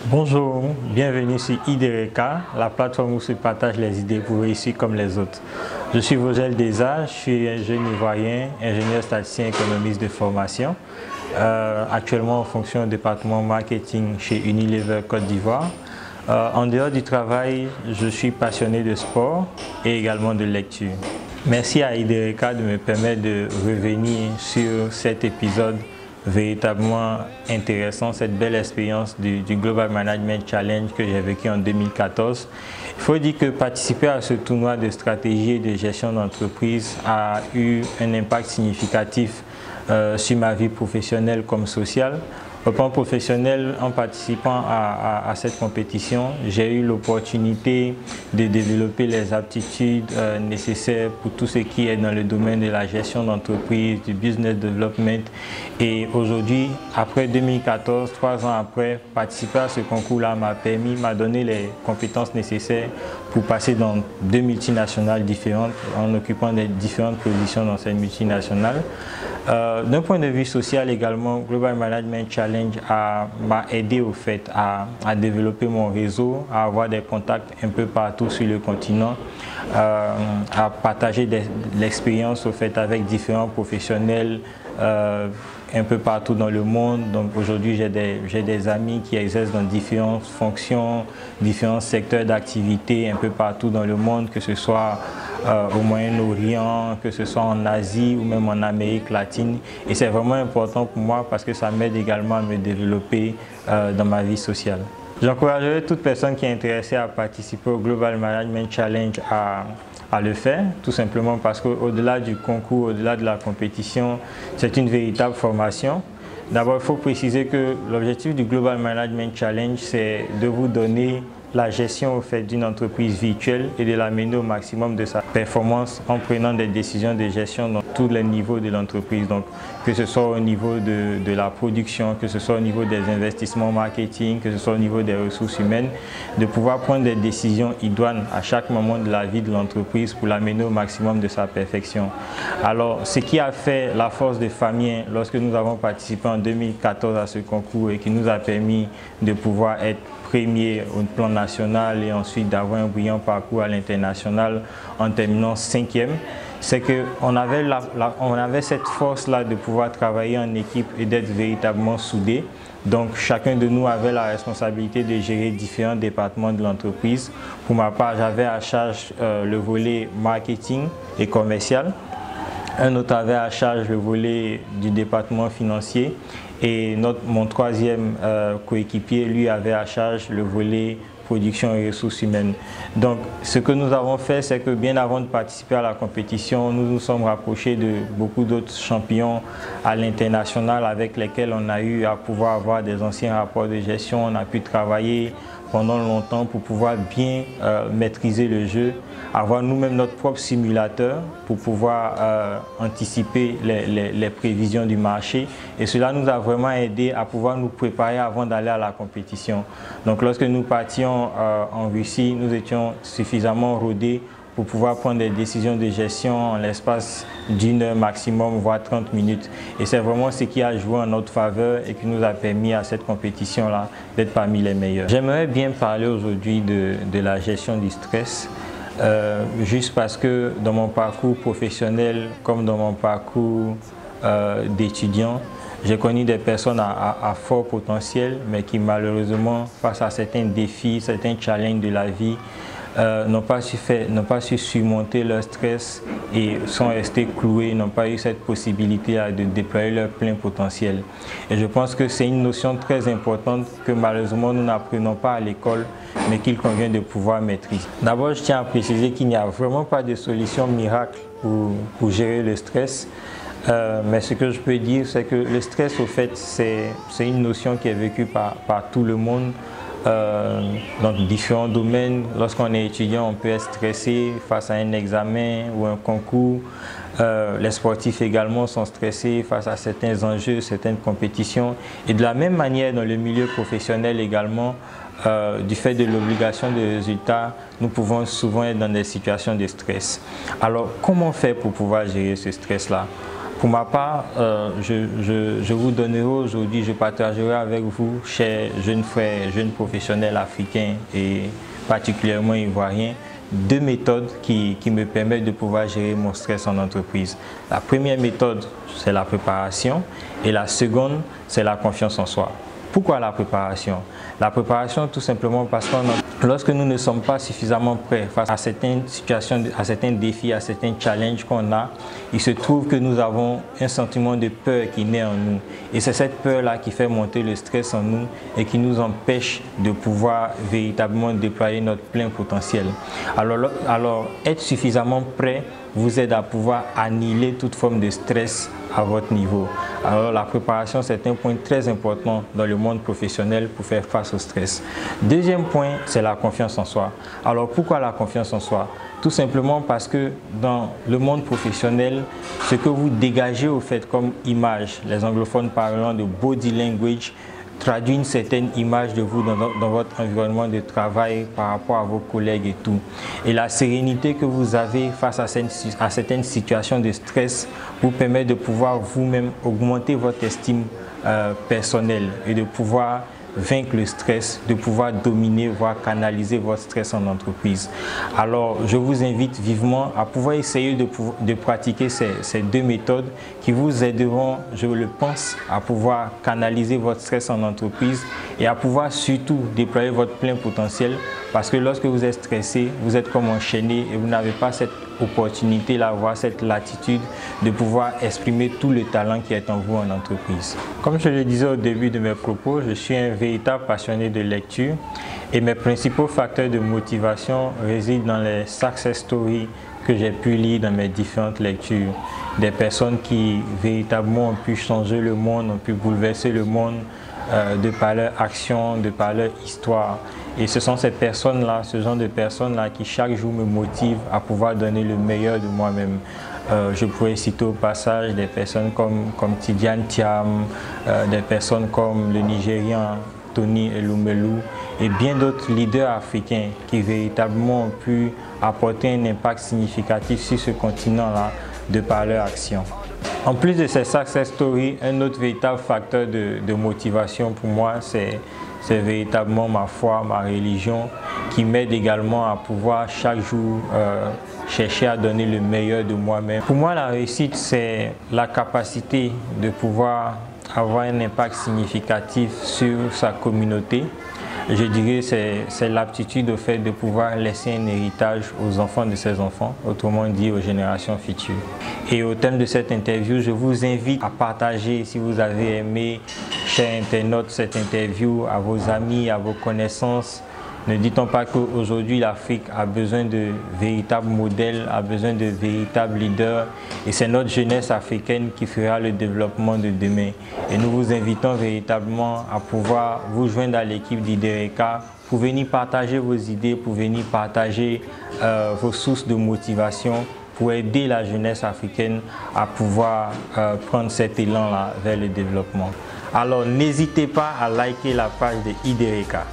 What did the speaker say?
Bonjour, bienvenue sur IDERECA, la plateforme où se partagent les idées pour réussir comme les autres. Je suis Vogel Deza, je suis un jeune Ivoirien, ingénieur statisticien économiste de formation, actuellement en fonction au département marketing chez Unilever Côte d'Ivoire. En dehors du travail, je suis passionné de sport et également de lecture. Merci à IDERECA de me permettre de revenir sur cet épisode véritablement intéressant, cette belle expérience du Global Management Challenge que j'ai vécu en 2014. Il faut dire que participer à ce tournoi de stratégie et de gestion d'entreprise a eu un impact significatif sur ma vie professionnelle comme sociale. Au plan professionnel, en participant à cette compétition, j'ai eu l'opportunité de développer les aptitudes nécessaires pour tout ce qui est dans le domaine de la gestion d'entreprise, du business development. Et aujourd'hui, après 2014, 3 ans après, participer à ce concours-là m'a donné les compétences nécessaires pour passer dans 2 multinationales différentes, en occupant des différentes positions dans ces multinationales. D'un point de vue social également, Global Management Challenge m'a aidé au fait à développer mon réseau, à avoir des contacts un peu partout sur le continent, à partager de l'expérience au fait avec différents professionnels un peu partout dans le monde. Donc aujourd'hui, j'ai des amis qui exercent dans différentes fonctions, différents secteurs d'activité un peu partout dans le monde, que ce soit au Moyen-Orient, que ce soit en Asie ou même en Amérique latine. Et c'est vraiment important pour moi parce que ça m'aide également à me développer dans ma vie sociale. J'encouragerais toute personne qui est intéressée à participer au Global Management Challenge à le faire, tout simplement parce qu'au-delà du concours, au-delà de la compétition, c'est une véritable formation. D'abord, il faut préciser que l'objectif du Global Management Challenge, c'est de vous donner la gestion au fait d'une entreprise virtuelle et de l'amener au maximum de sa performance en prenant des décisions de gestion dans tous les niveaux de l'entreprise. Donc, que ce soit au niveau de la production, que ce soit au niveau des investissements marketing, que ce soit au niveau des ressources humaines, de pouvoir prendre des décisions idoines à chaque moment de la vie de l'entreprise pour l'amener au maximum de sa perfection. Alors, ce qui a fait la force de Famien lorsque nous avons participé en 2014 à ce concours et qui nous a permis de pouvoir être premier au plan national et ensuite d'avoir un brillant parcours à l'international en terminant 5e, c'est qu'on avait cette force-là de pouvoir travailler en équipe et d'être véritablement soudés. Donc chacun de nous avait la responsabilité de gérer différents départements de l'entreprise. Pour ma part, j'avais à charge le volet marketing et commercial. Un autre avait à charge le volet du département financier et mon troisième coéquipier, lui, avait à charge le volet production et ressources humaines. Donc, ce que nous avons fait, c'est que bien avant de participer à la compétition, nous nous sommes rapprochés de beaucoup d'autres champions à l'international avec lesquels on a eu à pouvoir avoir des anciens rapports de gestion. On a pu travailler pendant longtemps pour pouvoir bien maîtriser le jeu, avoir nous-mêmes notre propre simulateur pour pouvoir anticiper les prévisions du marché. Et cela nous a vraiment aidé à pouvoir nous préparer avant d'aller à la compétition. Donc lorsque nous partions en Russie, nous étions suffisamment rodés pour pouvoir prendre des décisions de gestion en l'espace d'1 heure maximum, voire 30 minutes. Et c'est vraiment ce qui a joué en notre faveur et qui nous a permis à cette compétition-là d'être parmi les meilleurs. J'aimerais bien parler aujourd'hui de la gestion du stress, juste parce que dans mon parcours professionnel comme dans mon parcours d'étudiant, j'ai connu des personnes à fort potentiel, mais qui malheureusement, face à certains défis, certains challenges de la vie, n'ont pas su surmonter leur stress et sont restés cloués, n'ont pas eu cette possibilité de déployer leur plein potentiel. Et je pense que c'est une notion très importante que malheureusement nous n'apprenons pas à l'école, mais qu'il convient de pouvoir maîtriser. D'abord, je tiens à préciser qu'il n'y a vraiment pas de solution miracle pour gérer le stress. Mais ce que je peux dire, c'est que le stress, au fait, c'est une notion qui est vécue par tout le monde. Dans différents domaines. Lorsqu'on est étudiant, on peut être stressé face à un examen ou un concours. Les sportifs également sont stressés face à certains enjeux, certaines compétitions. Et de la même manière, dans le milieu professionnel également, du fait de l'obligation de résultats, nous pouvons souvent être dans des situations de stress. Alors, comment faire pour pouvoir gérer ce stress-là? Pour ma part, je vous donnerai aujourd'hui, je partagerai avec vous, chers jeunes frères, jeunes professionnels africains et particulièrement ivoiriens, deux méthodes qui me permettent de pouvoir gérer mon stress en entreprise. La première méthode, c'est la préparation et la seconde, c'est la confiance en soi. Pourquoi la préparation? La préparation, tout simplement parce que lorsque nous ne sommes pas suffisamment prêts face à certaines situations, à certains défis, à certains challenges qu'on a, il se trouve que nous avons un sentiment de peur qui naît en nous. Et c'est cette peur-là qui fait monter le stress en nous et qui nous empêche de pouvoir véritablement déployer notre plein potentiel. Alors être suffisamment prêt vous aide à pouvoir annihiler toute forme de stress à votre niveau. Alors la préparation, c'est un point très important dans le monde professionnel pour faire face au stress. Deuxième point, c'est la confiance en soi. Alors pourquoi la confiance en soi? Tout simplement parce que dans le monde professionnel, ce que vous dégagez au fait comme image, les anglophones parlant de body language, traduit une certaine image de vous dans votre environnement de travail par rapport à vos collègues et tout. Et la sérénité que vous avez face à certaines situations de stress vous permet de pouvoir vous-même augmenter votre estime personnelle et de pouvoir vaincre le stress, de pouvoir dominer, voire canaliser votre stress en entreprise. Alors, je vous invite vivement à pouvoir essayer de pratiquer ces deux méthodes qui vous aideront, je le pense, à pouvoir canaliser votre stress en entreprise et à pouvoir surtout déployer votre plein potentiel parce que lorsque vous êtes stressé, vous êtes comme enchaîné et vous n'avez pas cette opportunité-là, voire cette latitude de pouvoir exprimer tout le talent qui est en vous en entreprise. Comme je le disais au début de mes propos, je suis un véritable passionné de lecture et mes principaux facteurs de motivation résident dans les success stories que j'ai pu lire dans mes différentes lectures. Des personnes qui véritablement ont pu changer le monde, ont pu bouleverser le monde de par leur action, de par leur histoire. Et ce sont ces personnes-là, ce genre de personnes-là qui chaque jour me motivent à pouvoir donner le meilleur de moi-même. Je pourrais citer au passage des personnes comme Tidjane Thiam, des personnes comme le Nigérian Tony Elumelu et bien d'autres leaders africains qui véritablement ont pu apporter un impact significatif sur ce continent-là de par leur action. En plus de ces success stories, un autre véritable facteur de motivation pour moi, c'est véritablement ma foi, ma religion, qui m'aide également à pouvoir chaque jour chercher à donner le meilleur de moi-même. Pour moi, la réussite, c'est la capacité de pouvoir avoir un impact significatif sur sa communauté. Je dirais que c'est l'aptitude au fait de pouvoir laisser un héritage aux enfants de ses enfants, autrement dit aux générations futures. Et au thème de cette interview, je vous invite à partager, si vous avez aimé, chers internautes, cette interview à vos amis, à vos connaissances. Ne dit-on pas qu'aujourd'hui l'Afrique a besoin de véritables modèles, a besoin de véritables leaders et c'est notre jeunesse africaine qui fera le développement de demain. Et nous vous invitons véritablement à pouvoir vous joindre à l'équipe d'IDERECA pour venir partager vos idées, pour venir partager vos sources de motivation pour aider la jeunesse africaine à pouvoir prendre cet élan-là vers le développement. Alors n'hésitez pas à liker la page de IDERECA.